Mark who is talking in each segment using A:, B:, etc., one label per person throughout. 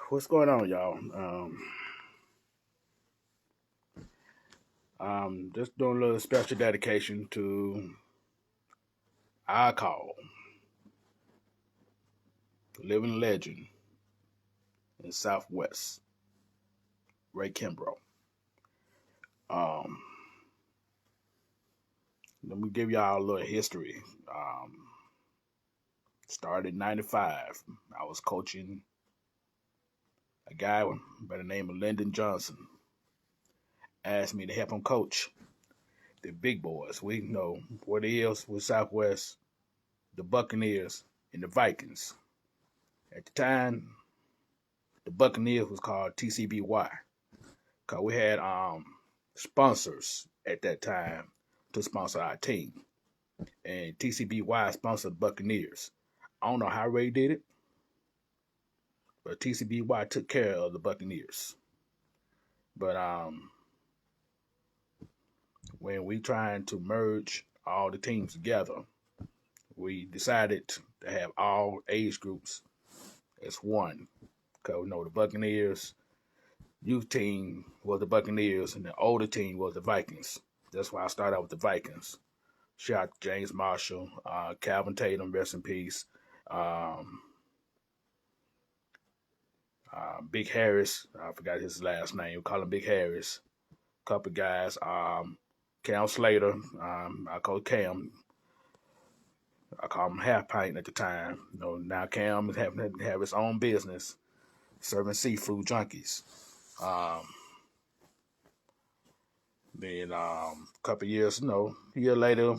A: What's going on, y'all? Just doing a little special dedication to I call living legend in Southwest, Ray Kimbrough. Um, Let me give y'all a little history. Started in '95. I was coaching a guy by the name of Lyndon Johnson. Asked me to help him coach the big boys. We know what it is with Southwest, the Buccaneers, and the Vikings. At the time, the Buccaneers was called TCBY because we had sponsors at that time to sponsor our team, and TCBY sponsored the Buccaneers. I don't know how Ray did it, but TCBY took care of the Buccaneers. But when we trying to merge all the teams together, we decided to have all age groups as one. Because we know the Buccaneers youth team was the Buccaneers and the older team was the Vikings. That's why I started out with the Vikings. Shout out to James Marshall, Calvin Tatum, rest in peace. Um, Big Harris, I forgot his last name. We call him Big Harris. Couple guys. Cam Slater, I call Cam. I call him Half Pint at the time. Now Cam is having to have his own business, serving seafood junkies. Um, then a couple years, a year later,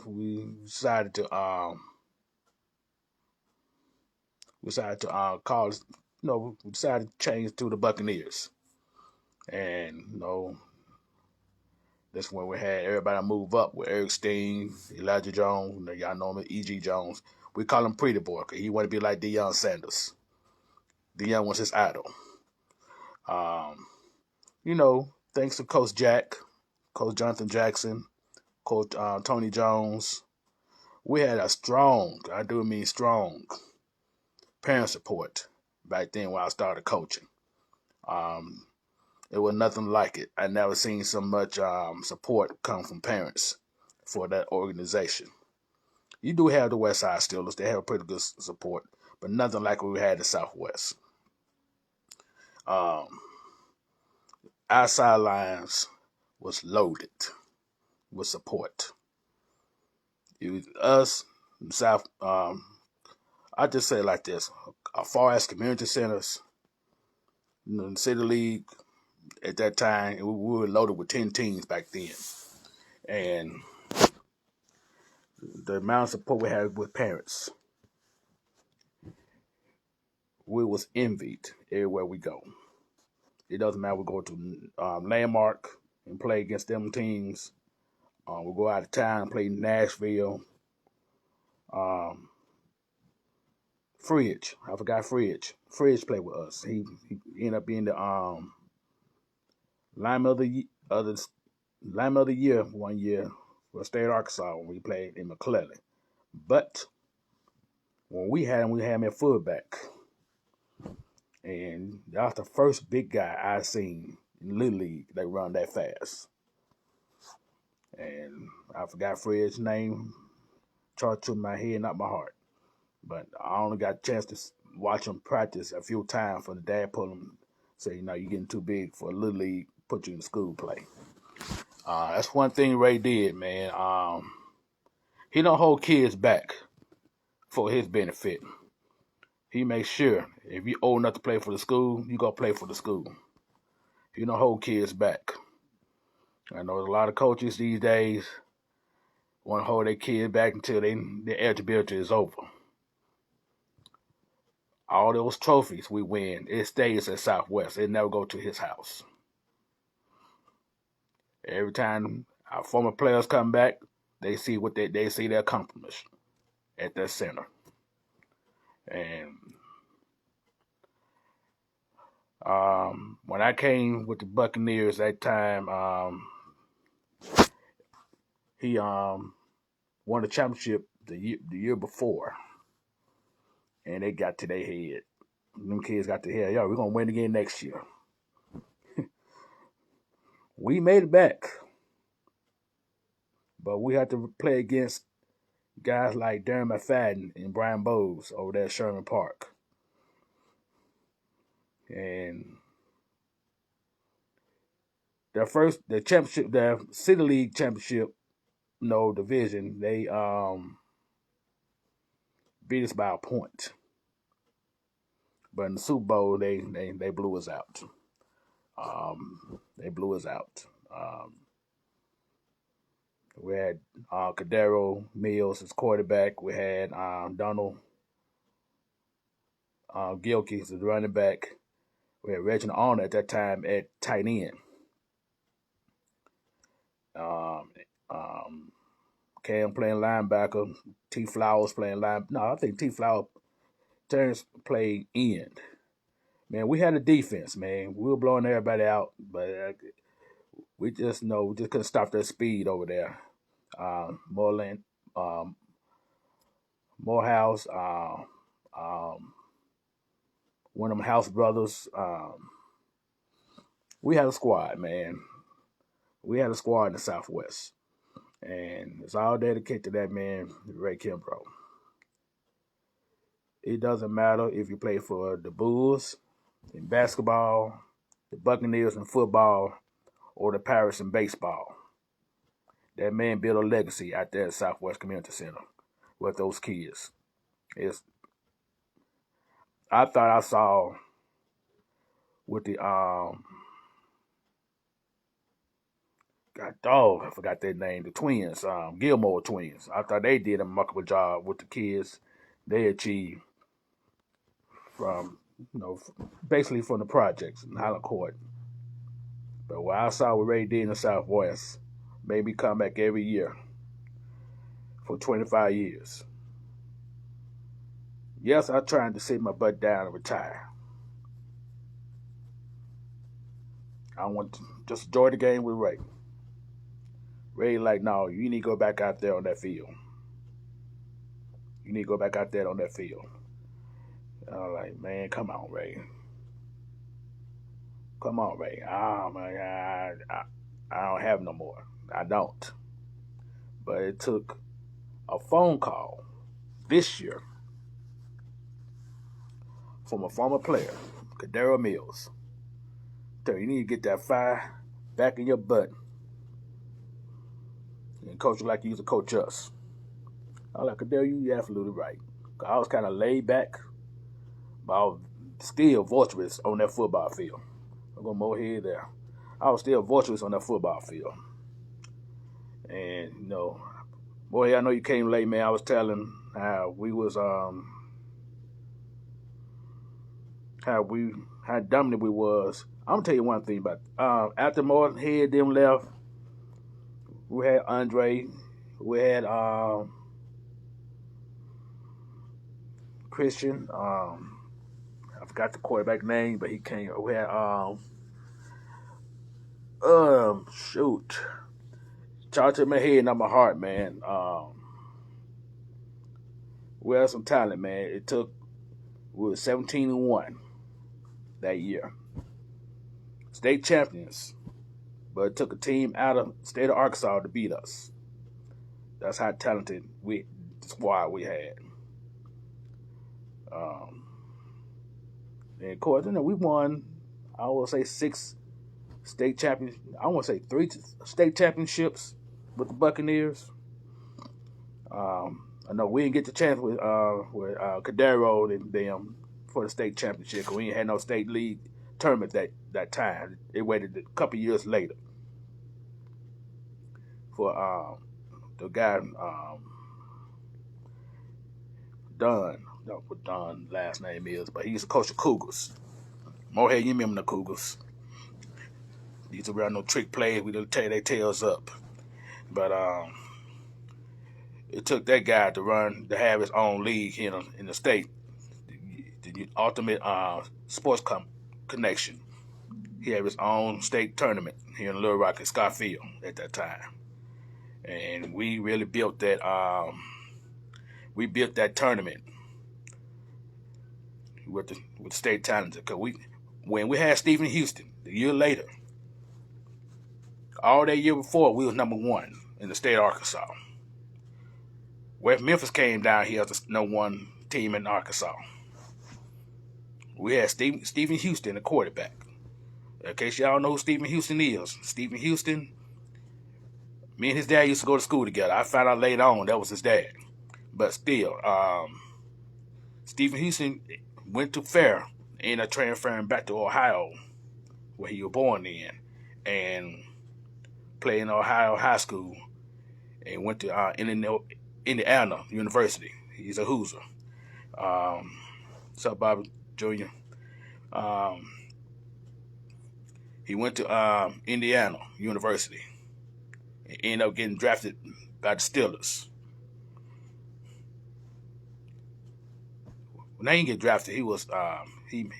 A: call, we decided to change to the Buccaneers, and that's when we had everybody move up with Eric Steen, Elijah Jones. Y'all know him as E.G. Jones. We call him Pretty Boy because he wanted to be like Deion Sanders. Deion was his idol. Um, Thanks to Coach Jack, Coach Jonathan Jackson, Coach Tony Jones, we had a strong, I do mean strong, parent support back then when I started coaching. Um, it was nothing like it. I never seen so much support come from parents for that organization. You do have the West Side Steelers; they have pretty good support, but nothing like what we had in Southwest. Um, our sidelines was loaded with support. It was us, South. I just say it like this: as far as community centers, the City League at that time, we were loaded with 10 teams back then, and the amount of support we had with parents, we was envied everywhere we go. It doesn't matter. We go to Landmark and play against them teams. We go out of town and play in Nashville. Um, Fridge, I forgot Fridge. Fridge played with us. He ended up being the lineman of the year one year for State of Arkansas when we played in McClellan. But when we had him at fullback. And that's the first big guy I seen in Little League that run that fast. And I forgot Fred's name. Charged to my head, not my heart. But I only got a chance to watch him practice a few times for the dad pull him, say, you're getting too big for Little League, put you in school play. That's one thing Ray did, man. He don't hold kids back for his benefit. He makes sure if you old enough to play for the school, you go play for the school. He don't hold kids back. I know there's a lot of coaches these days want to hold their kids back until their eligibility is over. All those trophies we win, it stays at Southwest. It never go to his house. Every time our former players come back, they see what they see their accomplishment at that center. And when I came with the Buccaneers that time, he won the championship the year before, and they got to their head. Them kids got to hear, yo, we're gonna win again next year. We made it back, but we had to play against guys like Darren McFadden and Brian Bowes over there at Sherman Park. And the championship, the City League championship, division, they beat us by a point. But in the Super Bowl, they blew us out. They blew us out. We had Cadero Mills as quarterback. We had Donald Gilkey as running back. We had Reginald Arnold at that time at tight end. Cam playing linebacker. T. Flowers playing linebacker. No, I think T. Flowers Terrence played end. Man, we had a defense, man. We were blowing everybody out, but we just couldn't stop their speed over there. Moreland, Morehouse, one of them House brothers. We had a squad, man. We had a squad in the Southwest. And it's all dedicated to that man, Ray Kimbrough. It doesn't matter if you play for the Bulls in basketball, the Buccaneers in football, or the Pirates in baseball. That man built a legacy out there at Southwest Community Center with those kids. I thought I saw with the I forgot their name, the twins, Gilmore twins. I thought they did a remarkable job with the kids they achieved from, basically from the projects in Highland Court. But what I saw what Ray did in the Southwest made me come back every year for 25 years. Yes, I tried to sit my butt down and retire. I want to just enjoy the game with Ray. Ray like, no, you need to go back out there on that field. You need to go back out there on that field. And I'm like, man, come on, Ray. Come on, Ray. Oh, my God. I don't have no more. I don't. But it took a phone call this year from a former player, Cadero Mills. You need to get that fire back in your butt and coach you like you used to coach us. I was like, Cadero, you're absolutely right. I was kind of laid back, but I was still virtuous on that football field. I'm going more here there. I was still virtuous on that football field. And, boy, I know you came late, man. I was telling how we was, how dominant we was. I'm gonna tell you one thing about after Martin Head them left, we had Andre, we had Christian. I forgot the quarterback name, but he came. We had shoot, charge to my head, not my heart, man. We had some talent, man. We were 17-1 that year. State champions, but it took a team out of the state of Arkansas to beat us. That's how talented the squad we had. And of course, we won, I will say 6 state champions. I want to say 3 state championships with the Buccaneers. I know we didn't get the chance with Cadero and them for the state championship because we ain't had no state league tournament that time. They waited a couple years later for the guy Dunn. I don't know what Dunn's last name is, but he used to coach the Cougars. Morehead, you remember the Cougars? These to run no trick plays. We didn't tear their tails up, but it took that guy to have his own league here in the state. The ultimate sports connection. He had his own state tournament here in Little Rock at Scott Field at that time. And we really built that tournament. with the state talented. Cause when we had Stephen Houston the year later, all that year before we was #1 in the state of Arkansas. West Memphis came down here as the #1 team in Arkansas. We had Stephen Houston, the quarterback. In case y'all know who Stephen Houston is, Stephen Houston, me and his dad used to go to school together. I found out later on that was his dad. But still, Stephen Houston went to Fair, ended up transferring back to Ohio, where he was born in, and played in Ohio High School, and went to Indiana University. He's a Hoosier. What's up, Bobby Jr.? Um, he went to Indiana University and ended up getting drafted by the Steelers. When he didn't get drafted, he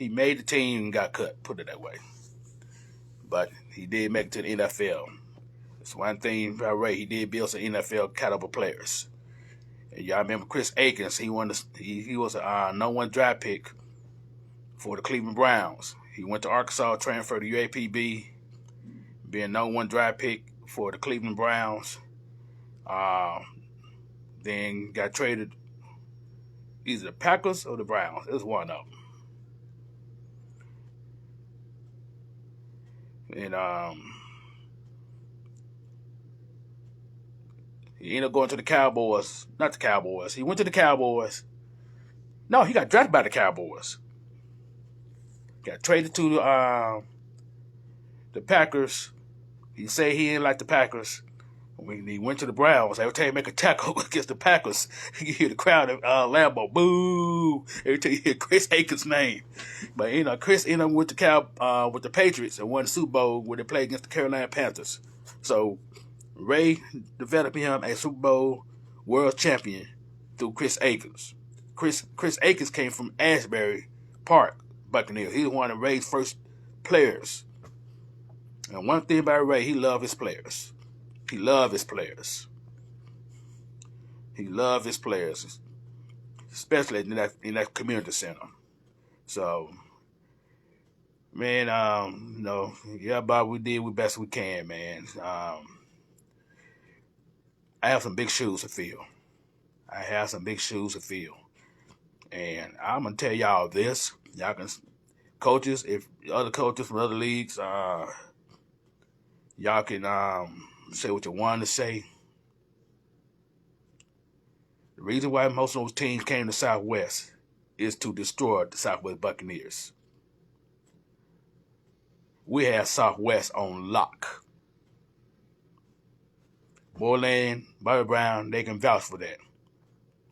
A: made the team and got cut. Put it that way. But he did make it to the NFL. That's one thing about Ray. He did build some NFL caliber players. And y'all remember Chris Akins? He was a #1 draft pick for the Cleveland Browns. He went to Arkansas, transferred to UAPB, being #1 draft pick for the Cleveland Browns. Then got traded either the Packers or the Browns. It was one of them. And he ended up going to the Cowboys. Not the Cowboys. He went to the Cowboys. No, he got drafted by the Cowboys. Got traded to the Packers. He said he didn't like the Packers. When he went to the Browns, every time he make a tackle against the Packers, you hear the crowd at Lambeau, boo! Every time you hear Chris Akins' name. But Chris ended up with the Patriots and won the Super Bowl where they played against the Carolina Panthers. So Ray developed him a Super Bowl world champion through Chris Akins. Chris Akins came from Asbury Park Buccaneers. He was one of Ray's first players. And one thing about Ray, he loved his players. He loved his players. He loved his players, especially in that community center. So, man, yeah, Bob, we did the best we can, man. I have some big shoes to fill. And I'm gonna tell y'all this. Y'all can coaches, if other coaches from other leagues, y'all can say what you want to say. The reason why most of those teams came to Southwest is to destroy the Southwest Buccaneers. We have Southwest on lock. Borland, Bobby Brown, they can vouch for that.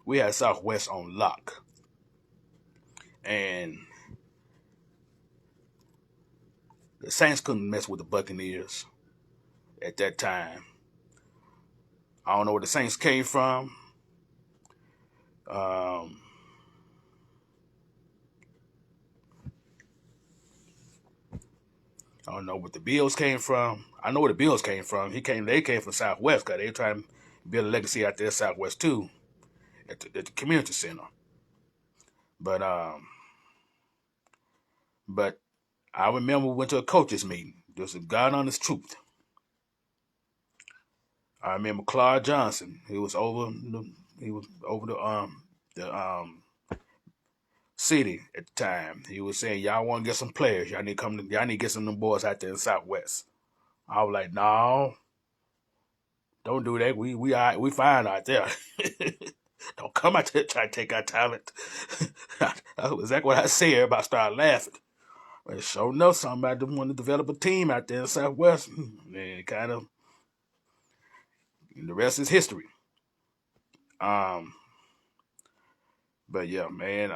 A: We had Southwest on lock. And the Saints couldn't mess with the Buccaneers at that time. I don't know where the Saints came from. I don't know what the Bills came from. I know where the Bills came from. They came from Southwest because they trying to build a legacy out there Southwest too, at the community center. But I remember we went to a coaches meeting. There's a God honest truth. I remember Claude Johnson. He was over the city at the time. He was saying, y'all want to get some players. Y'all need to get some of them boys out there in Southwest. I was like, no, don't do that. We fine out there. Don't come out there try to take our talent. That was exactly what I said. Everybody started laughing. But sure enough, somebody want to develop a team out there in Southwest. And kind of, the rest is history. But yeah, man,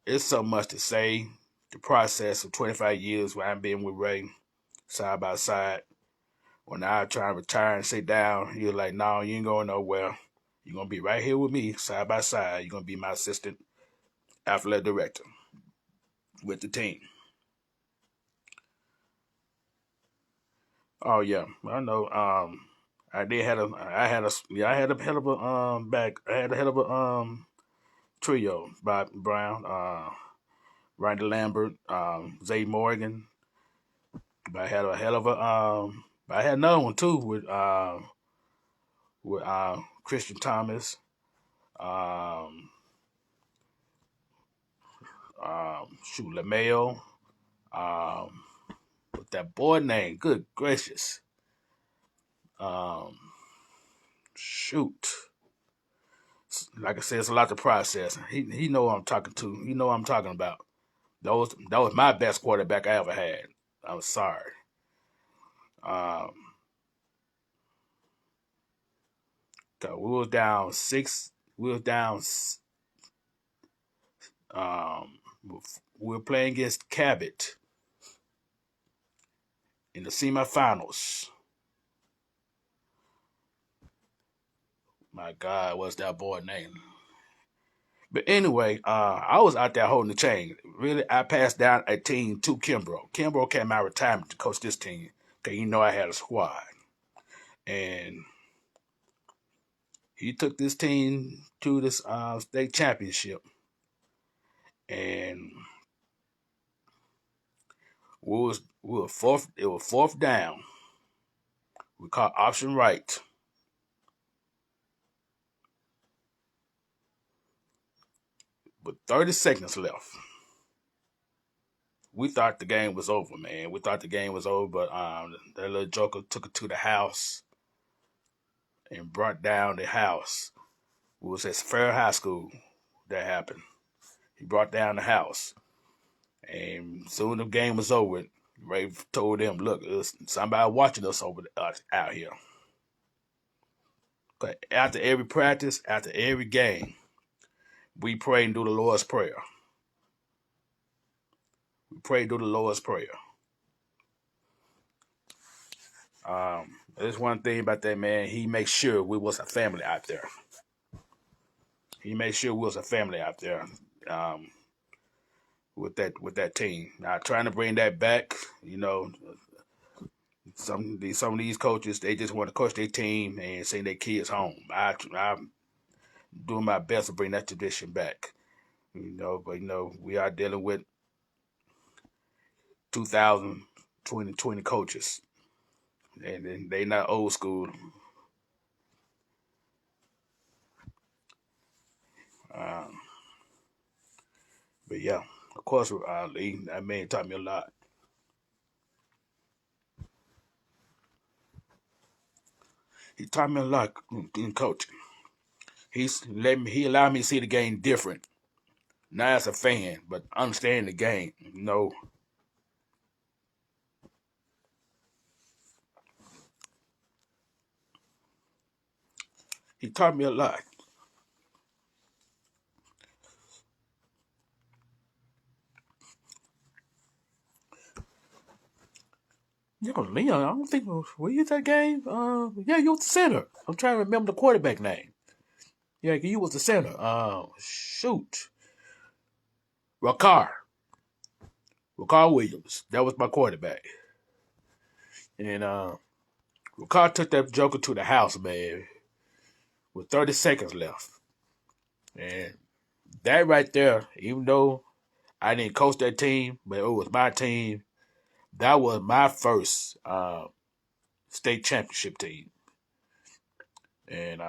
A: it's so much to say. The process of 25 years where I've been with Ray, side by side. When I try to retire and sit down, he was like, no, you ain't going nowhere. You're going to be right here with me, side by side. You're going to be my assistant athletic director with the team. Oh yeah, I know. I had a hell of a trio: Bob Brown, Randy Lambert, Zay Morgan. But I had a hell of a I had another one too with Christian Thomas, um, shoot Lamelo, um, with that boy name. Good gracious, um, shoot. Like I said, it's a lot to process. He know what I'm talking to. He know what I'm talking about. That was my best quarterback I ever had. I'm sorry. Um, 'Cause we was down six. We was down. Um, we were playing against Cabot in the semifinals. My God, what's that boy name? But anyway, I was out there holding the chain. Really, I passed down a team to Kimbrough. Kimbrough came out of retirement to coach this team because he know I had a squad, and he took this team to this state championship. And we were fourth. It was fourth down. We caught option right with 30 seconds left. We thought the game was over, man. We thought the game was over, but that little joker took it to the house and brought down the house. It was at Fair High School that happened. He brought down the house, and soon the game was over. Ray told them, "Look, there's somebody watching us out here." After every practice, after every game, we pray and do the Lord's Prayer. We pray and do the Lord's Prayer. There's one thing about that man. He makes sure we was a family out there. He made sure we was a family out there um, with that team. Now trying to bring that back, some of these coaches they just want to coach their team and send their kids home. I'm doing my best to bring that tradition back. But we are dealing with 2020 coaches, and they not old school. Um, but yeah, of course, Lee, that man taught me a lot. He taught me a lot in coaching. He allowed me to see the game different, not as a fan, but understand the game. He taught me a lot. Leon, I don't think were you at that game? Yeah, you was the center. I'm trying to remember the quarterback name. Yeah, you was the center. Shoot, Rakar, Rakar Williams. That was my quarterback, and Rakar took that joker to the house, man, with 30 seconds left, and that right there, even though I didn't coach that team, but it was my team. That was my first state championship team, and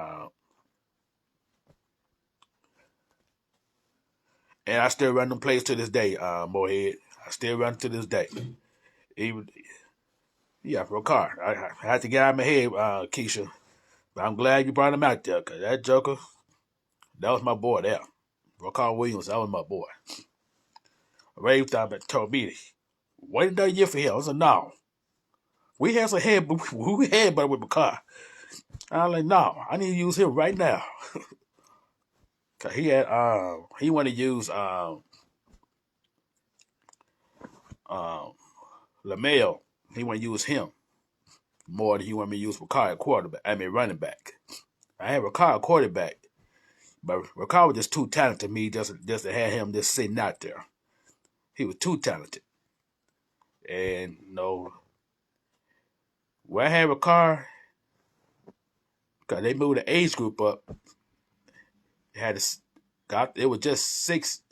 A: and I still run them plays to this day, Mohead. I still run to this day. Even yeah, for a car. I had to get out of my head, Keisha. But I'm glad you brought him out there, because that Joker, that was my boy there. Rocard Williams, that was my boy. Ray thought about told me, wait another year for him. I said, no. We had some head, we had but with McCarr. I was like, no, I need to use him right now. Cause he wanted to use um, Lamel. He wanted to use him more than he wanted me to use McCarr at quarterback. I mean, running back. I had McCarr quarterback, but McCarr was just too talented to me just to have him just sitting out there. He was too talented. And when I had McCarr, because they moved the age group up, had It was just 6.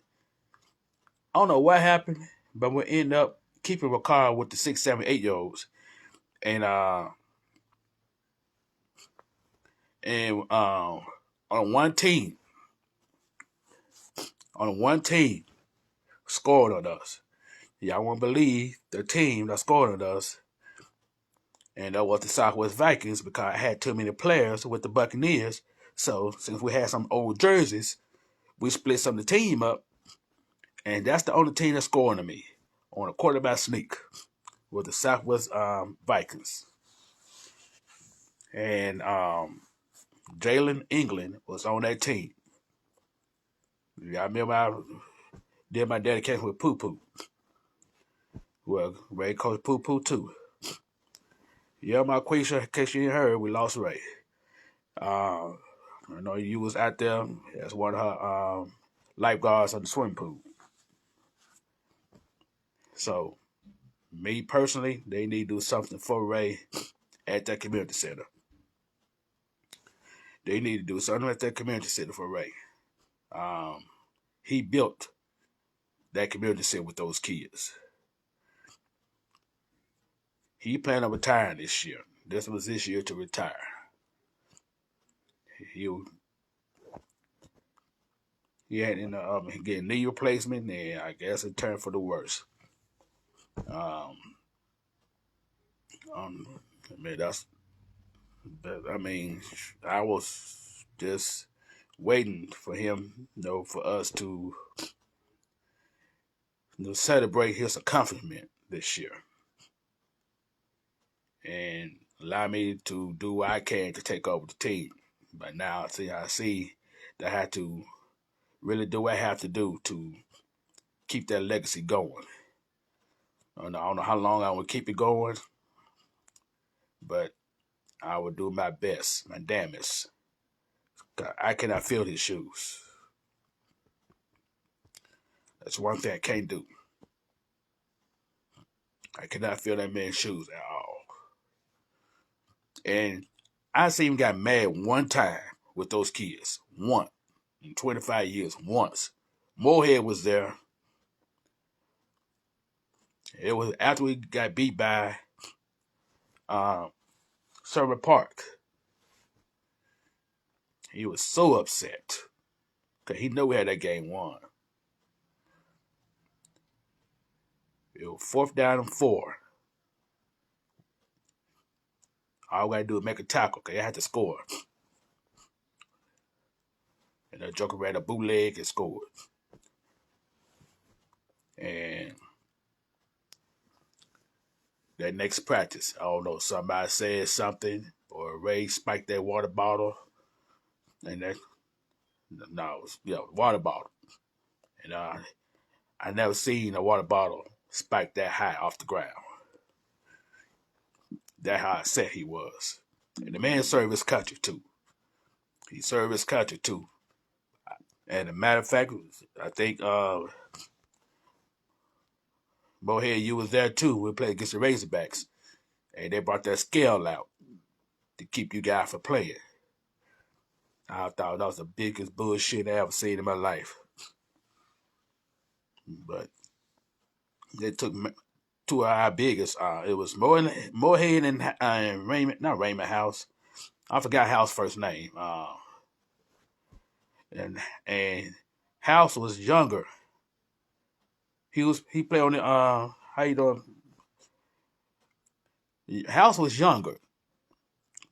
A: I don't know what happened, but we ended up keeping Ricard with the 6, 7, 8-year-olds, and on one team scored on us. Y'all won't believe the team that scored on us, and that was the Southwest Vikings, because I had too many players with the Buccaneers. So since we had some old jerseys, we split some of the team up, and that's the only team that scored on me on a quarterback sneak with the Southwest Vikings. And Jalen England was on that team. Yeah, I remember I did my dedication with Poo Poo. Well, Ray coached Poo Poo too. Yeah, my Quisha, in case you ain't heard, we lost Ray. I know you was out there as one of her lifeguards on the swimming pool. So, me personally, they need to do something for Ray at that community center. They need to do something at that community center for Ray. He built that community center with those kids. He planned on retiring this year. This was this year to retire. He had in getting knee replacement, and I guess it turned for the worse. Um, I mean I was just waiting for him, for us to celebrate his accomplishment this year, and allow me to do what I can to take over the team. But now, I see that I have to really do what I have to do to keep that legacy going. I don't know how long I will keep it going, but I will do my best, my damnedest. I cannot fill his shoes. That's one thing I can't do. I cannot fill that man's shoes at all. And I seen him got mad one time with those kids. One. In 25 years, once. Moorhead was there. It was after we got beat by Server Park. He was so upset because he knew we had that game won. It was 4th down and 4. All we got to do is make a tackle because they had to score. And the Joker ran a bootleg and scored. And that next practice, I don't know, somebody said something or Ray spiked that water bottle. And that, no, it was, water bottle. And I never seen a water bottle spike that high off the ground. That's how upset he was. And the man served his country too. He served his country too. And as a matter of fact, I think Mohead, you was there too. We played against the Razorbacks. And they brought that scale out to keep you guys from playing. I thought that was the biggest bullshit I ever seen in my life. But they took two of our biggest. It was Mohead and Raymond, not Raymond House. I forgot House's first name. And House was younger. He played on the how you doing? House was younger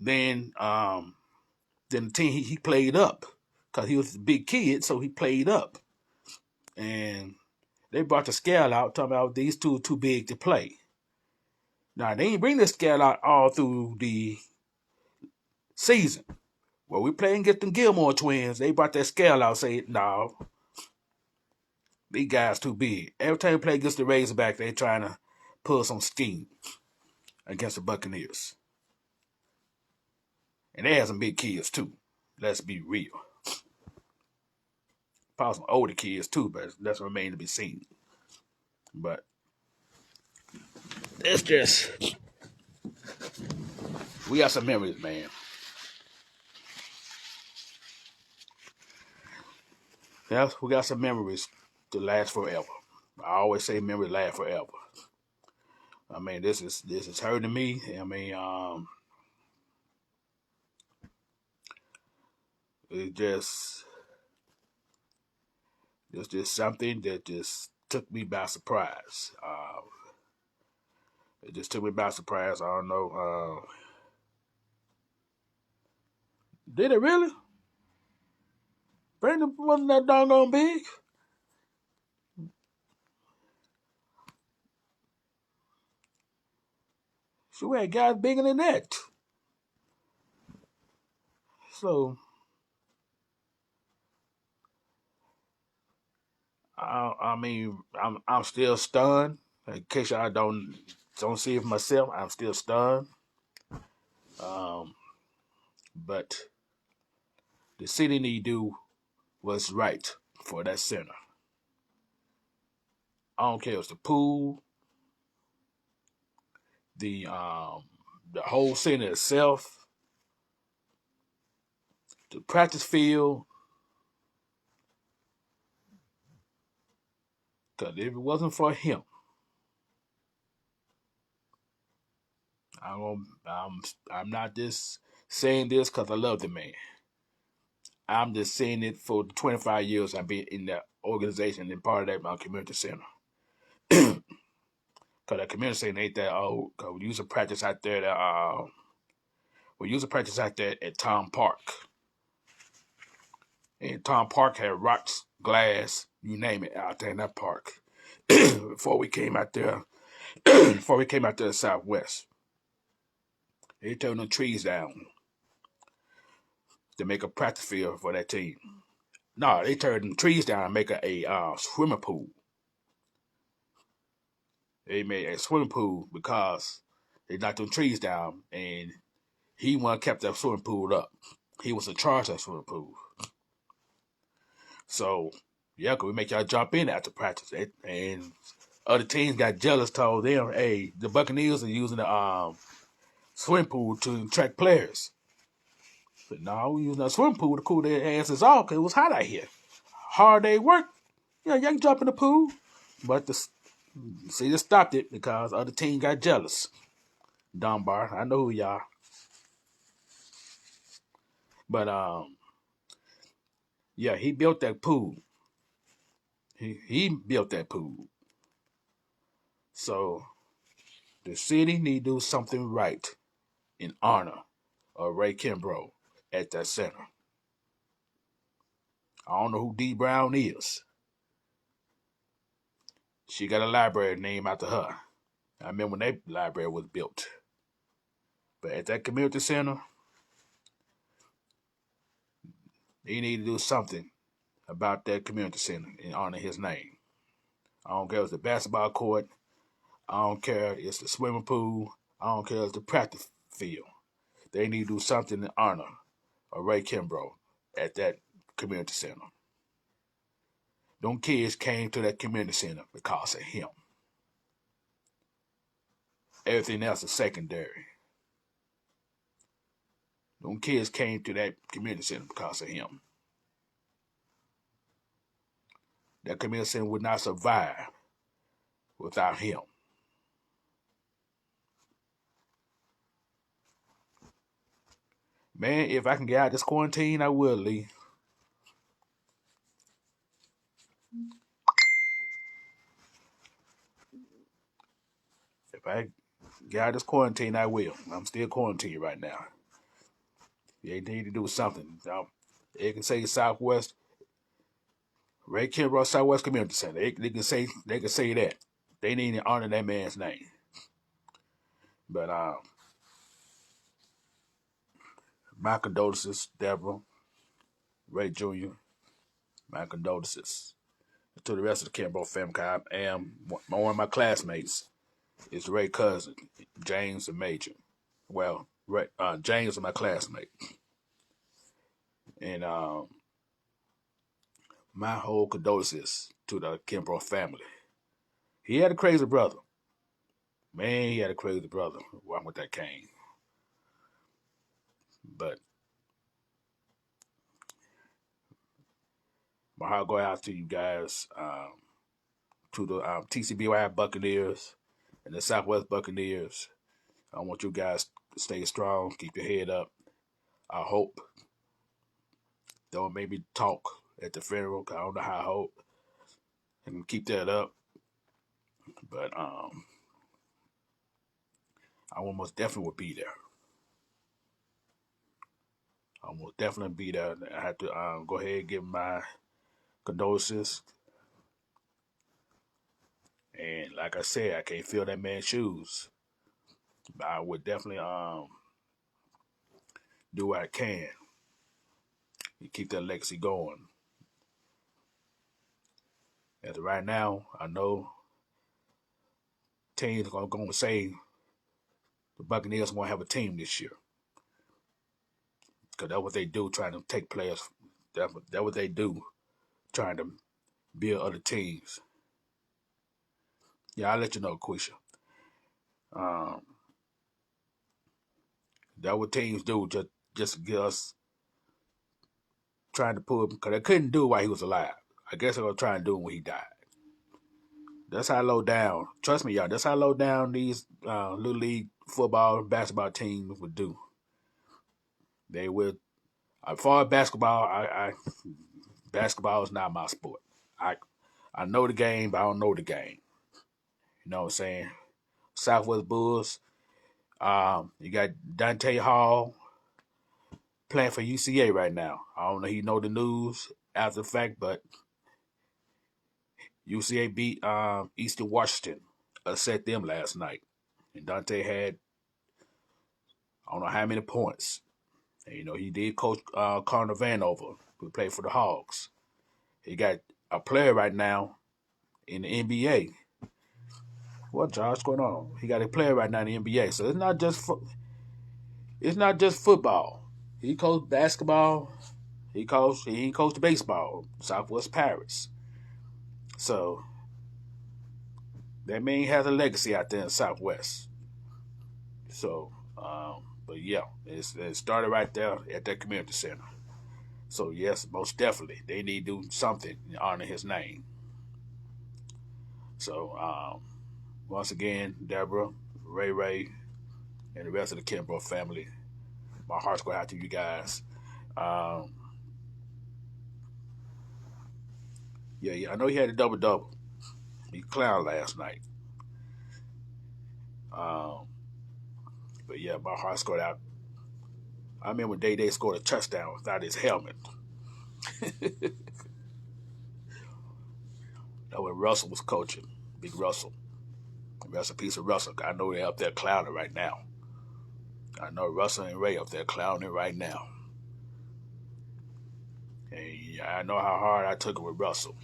A: than the team he played up because he was a big kid, so he played up. And they brought the scale out, talking about these two are too big to play. Now they didn't bring the scale out all through the season. Well, we playing against them Gilmore twins. They brought that scale out, saying, "No, these guys too big." Every time we play against the Razorbacks, they trying to pull some scheme against the Buccaneers. And they had some big kids too. Let's be real. Probably some older kids too, but that's remain to be seen. But it's just, we got some memories, man. we got some memories to last forever. I always say memories last forever. I mean, this is hurting me. I mean, it just something that just took me by surprise. It just took me by surprise. I don't know. Did it really? Brandon wasn't that doggone big. She had guys bigger than that. So I mean, I'm still stunned. In case y'all don't see it for myself, I'm still stunned. Um, but the city need to do what's right for that center. I don't care if it's the pool, the um, the whole center itself, the practice field. Because if it wasn't for him, I'm not just saying this because I love the man. I'm just saying it for the 25 years I've been in that organization and part of that my community center. Because that community center ain't that old. Cause we used to practice out there. We used to practice out there at Tom Park, and Tom Park had rocks, glass, you name it, out there in that park. before we came out there, before we came out there to Southwest, they turned the trees down to make a practice field for that team. No, they turned the trees down and make a swimming pool. They made a swimming pool because they knocked them trees down, and he one kept that swimming pool up. He was in charge of that swimming pool. So yeah, could we make y'all jump in after practice? And other teams got jealous, told them, "Hey, the Buccaneers are using the swimming pool to attract players." But no, we using the swimming pool to cool their asses off because it was hot out here. Hard day work. Yeah, y'all can jump in the pool, but the see, they stopped it because other team got jealous. Dunbar, I know who y'all. But yeah, he built that pool. He built that pool. So the city need to do something right in honor of Ray Kimbrough at that center. I don't know who D Brown is. She got a library named after her. I remember when that library was built. But at that community center, they need to do something about that community center in honor of his name. I don't care if it's the basketball court. I don't care if it's the swimming pool. I don't care if it's the practice field. They need to do something in honor of Ray Kimbrough at that community center. Them kids came to that community center because of him. Everything else is secondary. Them kids came to that community center because of him. That community center would not survive without him. Man, if I can get out of this quarantine, I will, Lee. If I get out of this quarantine, I will. I'm still quarantined right now. They need to do something. They can say Southwest, Ray Kimbrough Southwest Community Center. They can say that. They need to honor that man's name. But my condolences, Deborah, Ray Jr. My condolences to the rest of the Kimbrough family. I am one of my classmates is Ray's cousin, James the Major. Well, James is my classmate, and my whole condolences to the Kimbrough family. He had a crazy brother. Man, he had a crazy brother. Along with that cane, but My heart go out to you guys, to the TCBY Buccaneers and the Southwest Buccaneers. I want you guys to stay strong, keep your head up. I hope don't make me talk at the funeral. 'Cause I don't know how I hope I can keep that up. But I almost definitely will be there. I will definitely be there. I have to go ahead and give my condolences. And like I said, I can't feel that man's shoes. But I would definitely do what I can to keep that legacy going. As of right now, I know teams are going to say the Buccaneers are going to have a team this year. Because that's what they do, trying to take players. That's what they do, trying to build other teams. Yeah, I'll let you know, Quisha. Um, that's what teams do, just to get us trying to pull him, because they couldn't do it while he was alive. I guess they're going to try and do it when he died. That's how low down, trust me, y'all, that's how low down these little league football, basketball teams would do. They would, as far as basketball, basketball is not my sport. I know the game, but I don't know the game. You know what I'm saying? Southwest Bulls, you got Dante Hall playing for UCA right now. I don't know if you know the news after the fact, but UCA beat Eastern Washington, upset them last night. And Dante had, I don't know how many points. And, you know, he did coach Connor Vanover, who played for the Hogs. He got a player right now in the NBA. What, Josh, what's going on? He got a player right now in the NBA. So it's not just football. He coached basketball. He ain't coached baseball. Southwest Pirates. So that man has a legacy out there in Southwest. So, but yeah, it started right there at that community center. So yes, most definitely, they need to do something to honor his name. So once again, Deborah, Ray, and the rest of the Kimbrough family, my heart's going out to you guys. Um, yeah, I know he had a double. He clowned last night. Um, but yeah, my heart's going out. I remember when Day scored a touchdown without his helmet. That when Russell was coaching, Big Russell. Rest in peace of Russell. I know they're up there clowning right now. I know Russell and Ray up there clowning right now. And I know how hard I took it with Russell.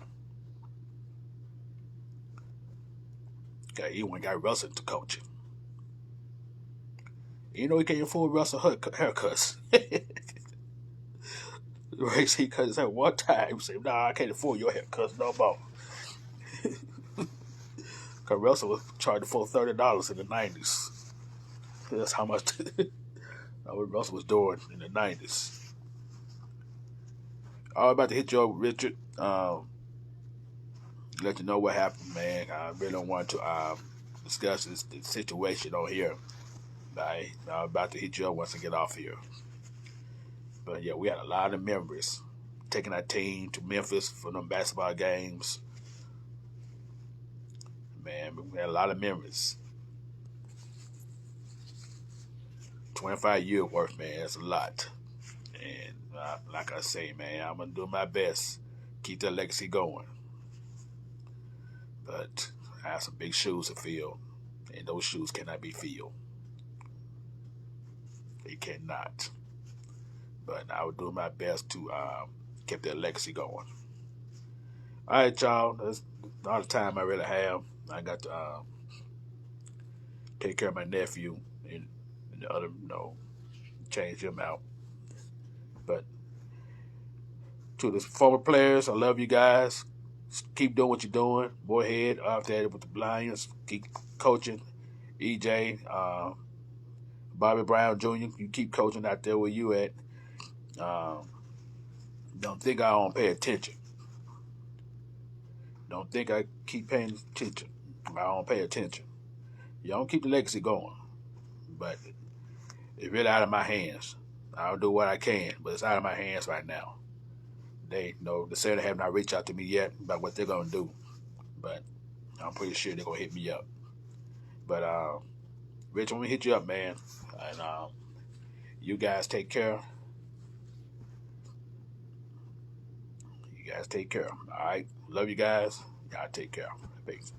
A: Okay, he went got Russell to coaching. You know he can't afford Russell haircuts. Ray he cut his hair one time. He said, "Nah, I can't afford your haircuts no more." Because Russell was charging for $30 in the 90s. That's how much what Russell was doing in the 90s. I was about to hit you up, Richard. Let you know what happened, man. I really don't want to discuss this situation on here. I'm about to hit you up once I get off here. But yeah, we had a lot of memories. Taking our team to Memphis for them basketball games. Man, we had a lot of memories. 25 years worth, man. That's a lot. And like I say, man, I'm going to do my best. Keep that legacy going. But I have some big shoes to fill. And those shoes cannot be filled. They cannot. But I would do my best to keep that legacy going. All right, y'all. That's all the time I really have. I got to take care of my nephew and the other, change him out. But to the former players, I love you guys. Keep doing what you're doing. Go ahead out there with the Lions. Keep coaching. EJ, Bobby Brown Jr., you keep coaching out there where you at. Don't think I don't pay attention. Don't think I keep paying attention. I don't pay attention. Y'all keep the legacy going, but it's really out of my hands. I'll do what I can, but it's out of my hands right now. They know the Senate have not reached out to me yet about what they're gonna do, but I'm pretty sure they're gonna hit me up. But Rich, I'm gonna hit you up, man, and you guys take care. You guys take care. All right, love you guys. Y'all take care. Peace.